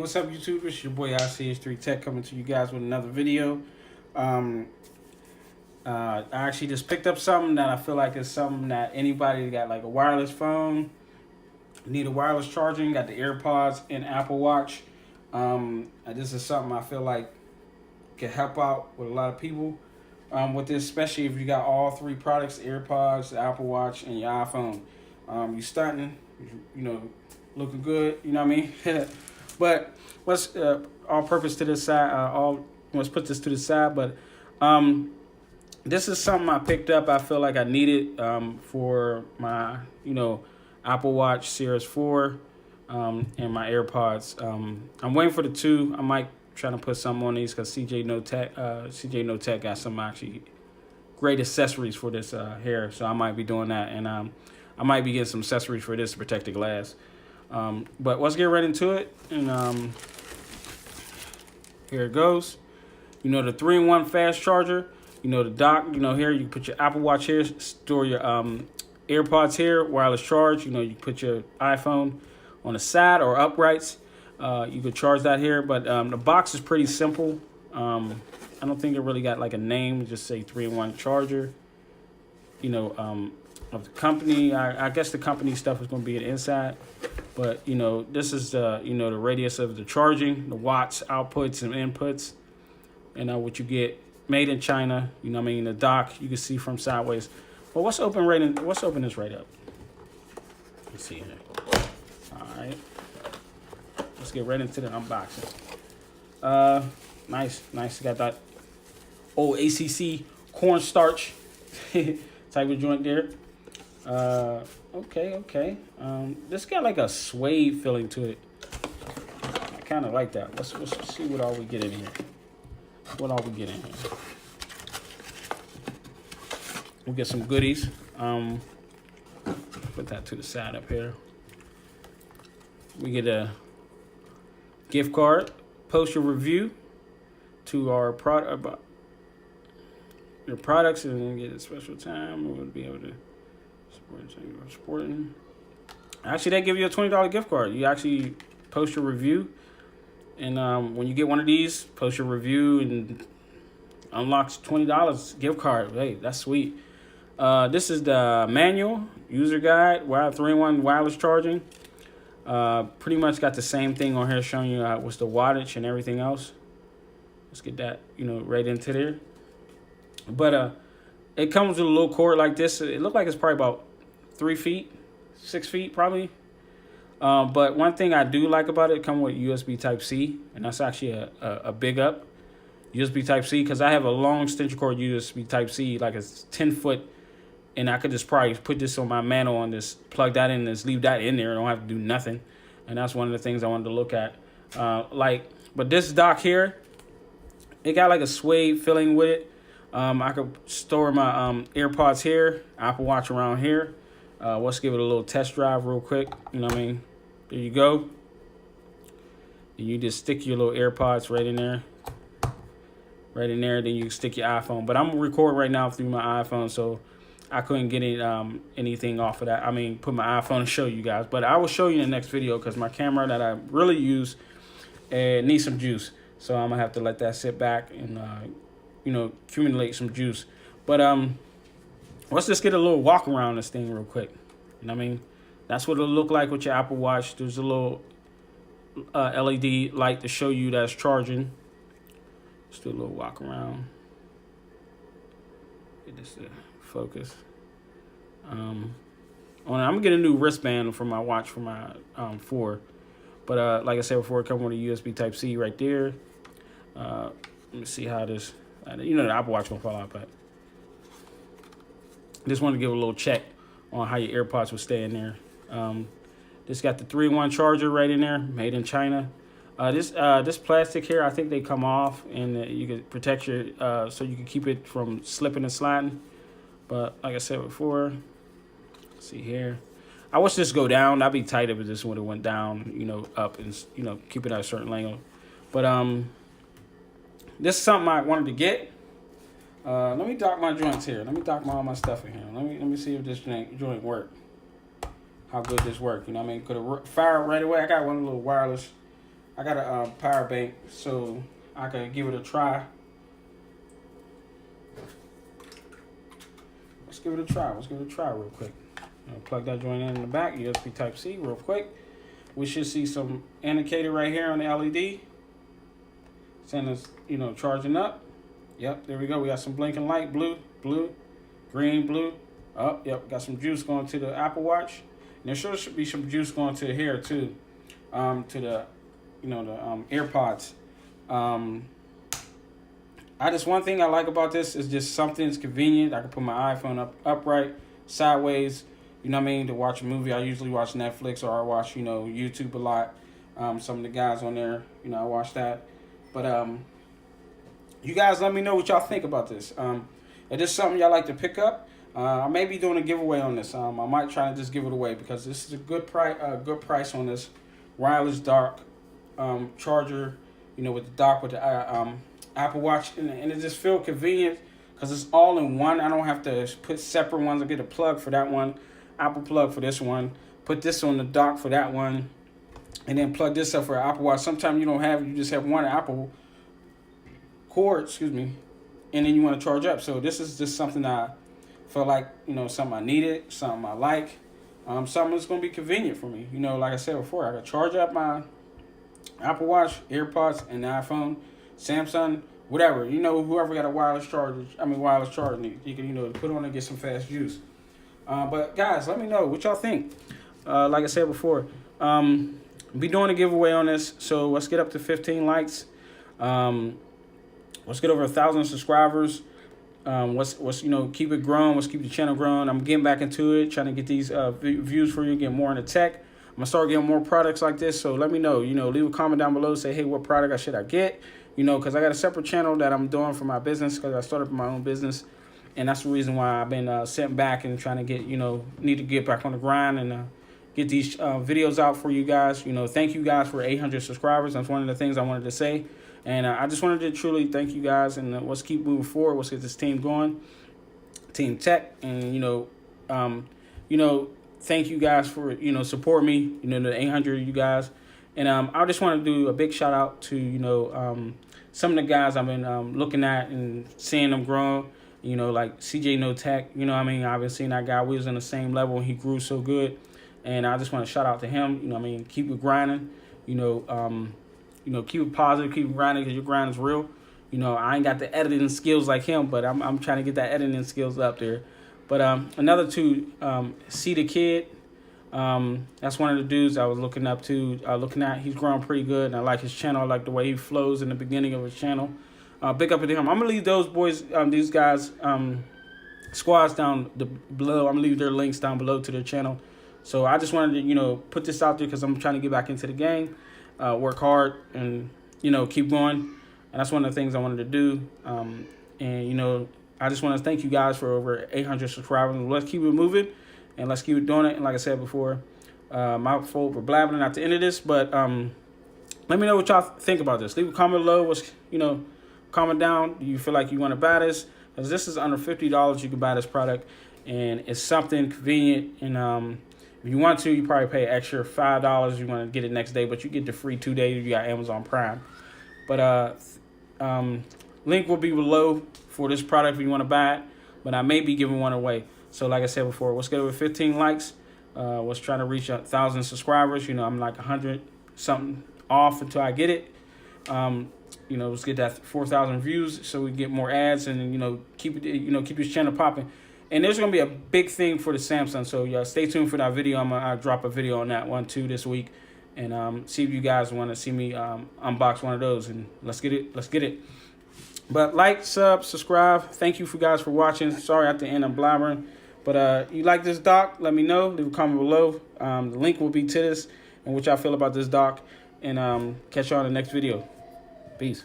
what's up, YouTube? It's your boy ICH3 Tech coming to you guys with another video. I actually just picked up something that I feel like is something that anybody that got like a wireless phone, need a wireless charging, got the AirPods and Apple Watch. This is something I feel like can help out with a lot of people with this, especially if you got all three products, the AirPods, the Apple Watch, and your iPhone. You stunting, looking good, you know what I mean? But let's all purpose to this side, let's put this to the side, but this is something I picked up. I feel like I need it for my, Apple Watch Series 4 and my AirPods. I'm waiting for the 2. I might try to put some on these because CJ No Tech got some actually great accessories for this hair, so I might be doing that, and I might be getting some accessories for this to protect the glass. But let's get right into it, and here it goes. The 3-in-1 fast charger. The dock. Here you put your Apple Watch here, store your AirPods here, wireless charge. You put your iPhone on the side or uprights. You could charge that here, but the box is pretty simple. I don't think it really got like a name. Just say 3-in-1 charger. Of the company. I guess the company stuff is going to be inside, but this is the the radius of the charging, the watts, outputs, and inputs, and what you get. Made in China. The dock you can see from sideways. Well, let's open this right up. Let's see here. All right, let's get right into the unboxing. Nice. Got that old ACC cornstarch type of joint there. Okay. This got like a suede feeling to it. I kind of like that. Let's see what all we get in here. We'll get some goodies. Put that to the side up here. We get a gift card. Post your review to our your products, and then get a special time. We'll be able to supporting. Actually, they give you a $20 gift card. You actually post your review, and when you get one of these, post your review and unlocks $20 gift card. Hey, that's sweet. This is the manual user guide. 3-in-1 wireless charging. Pretty much got the same thing on here, showing you what's the wattage and everything else. Let's get that right into there. But it comes with a little cord like this. It looked like it's probably about 3 feet, 6 feet probably. But one thing I do like about it comes with USB Type-C, and that's actually a big up. USB Type-C, because I have a long extension cord USB Type-C, like it's 10-foot, and I could just probably put this on my mantle and just plug that in and just leave that in there. I don't have to do nothing. And that's one of the things I wanted to look at. But this dock here, it got like a suede feeling with it. I could store my AirPods here, Apple Watch around here. Let's give it a little test drive real quick. There you go. And you just stick your little AirPods right in there. Then you can stick your iPhone. But I'm recording right now through my iPhone, so I couldn't get anything off of that. Put my iPhone and show you guys. But I will show you in the next video, because my camera that I really use needs some juice. So I'm going to have to let that sit back and accumulate some juice. But let's just get a little walk around this thing real quick. That's what it'll look like with your Apple Watch. There's a little LED light to show you that's charging. Just do a little walk around. Get this to focus. I'm gonna get a new wristband for my watch for my 4. But like I said before, it comes with a USB Type-C right there. Let me see how this. The Apple Watch gonna fall out, but just wanted to give a little check on how your AirPods will stay in there. This got the 3-in-1 charger right in there, made in China. This plastic here, I think they come off, and you can protect your so you can keep it from slipping and sliding. But like I said before, let's see here. I wish this go down. That'd be tight if this would have went down, up and keep it at a certain angle. But this is something I wanted to get. Let me dock my joints here. Let me dock all my stuff in here. Let me see if this joint work. How good this work. Could it fire right away? I got one little wireless I got a power bank, so I could give it a try. Let's give it a try. Let's give it a try real quick. Plug that joint in the back, USB Type-C, real quick. We should see some indicator right here on the LED. Saying it's, charging up. Yep, there we go. We got some blinking light, blue, green, blue. Oh, yep, got some juice going to the Apple Watch. And there should be some juice going to here too, to the, the AirPods. One thing I like about this is just something's convenient. I can put my iPhone upright, sideways, to watch a movie. I usually watch Netflix, or I watch, YouTube a lot. Some of the guys on there, I watch that. But you guys let me know what y'all think about this. If this is something y'all like to pick up, I may be doing a giveaway on this. I might try to just give it away because this is a good price on this wireless dock charger, with the dock with the Apple Watch, and it just feels convenient because it's all in one. I don't have to put separate ones. I get a plug for that one, Apple plug for this one, put this on the dock for that one, and then plug this up for an Apple Watch. Sometimes you just have one Apple cord, and then you want to charge up. So this is just something I feel like, something I needed, something I like, something that's going to be convenient for me. Like I said before, I can charge up my Apple Watch, AirPods, and the iPhone, Samsung, whatever. Whoever got a wireless charger, you can, put on and get some fast juice. But guys, let me know what y'all think. Like I said before, be doing a giveaway on this, so let's get up to 15 likes. Let's get over 1,000 subscribers. Let's keep it growing. Let's keep the channel growing. I'm getting back into it, trying to get these views for you, get more into tech. I'm gonna start getting more products like this. So let me know. Leave a comment down below. Say, hey, what product should I get? Because I got a separate channel that I'm doing for my business, because I started my own business, and that's the reason why I've been sitting back and trying to get, need to get back on the grind and get these videos out for you guys. Thank you guys for 800 subscribers. That's one of the things I wanted to say. And I just wanted to truly thank you guys, and let's keep moving forward. Let's get this team going, Team Tech, and thank you guys for support me. The 800 of you guys, and I just want to do a big shout out to some of the guys I've been looking at and seeing them grow. Like CJ No Tech. I've been seeing that guy. We was on the same level, and he grew so good, and I just want to shout out to him. Keep it grinding. Keep it positive, keep it grinding, because your grind is real. I ain't got the editing skills like him, but I'm trying to get that editing skills up there. But another two, See the Kid. That's one of the dudes I was looking up to, looking at. He's growing pretty good, and I like his channel. I like the way he flows in the beginning of his channel. Big up to him. I'm gonna leave those boys, these guys, squads down below. I'm gonna leave their links down below to their channel. So I just wanted to put this out there because I'm trying to get back into the game. Work hard and keep going, and that's one of the things I wanted to do. And I just want to thank you guys for over 800 subscribers. Let's keep it moving, and let's keep it doing it. And like I said before, my fault for blabbering at the end of this, but let me know what y'all think about this. Leave a comment below. Comment down. Do you feel like you want to buy this? Because this is under $50. You can buy this product, and it's something convenient. And if you want to, you probably pay extra $5. You want to get it next day, but you get the free 2 days. You got Amazon Prime. But link will be below for this product if you want to buy it. But I may be giving one away. So like I said before, let's get over 15 likes. Let's try to reach 1,000 subscribers. I'm like 100 something off until I get it. Let's get that 4,000 views so we get more ads, and keep this channel popping. And there's going to be a big thing for the Samsung, so stay tuned for that video. I'll drop a video on that one too this week, and see if you guys want to see me unbox one of those, and let's get it. But like, sub, subscribe. Thank you guys for watching. Sorry at the end I'm blabbering, but you like this dock, let me know. Leave a comment below. The link will be to this and what y'all feel about this dock, and catch y'all in the next video. Peace.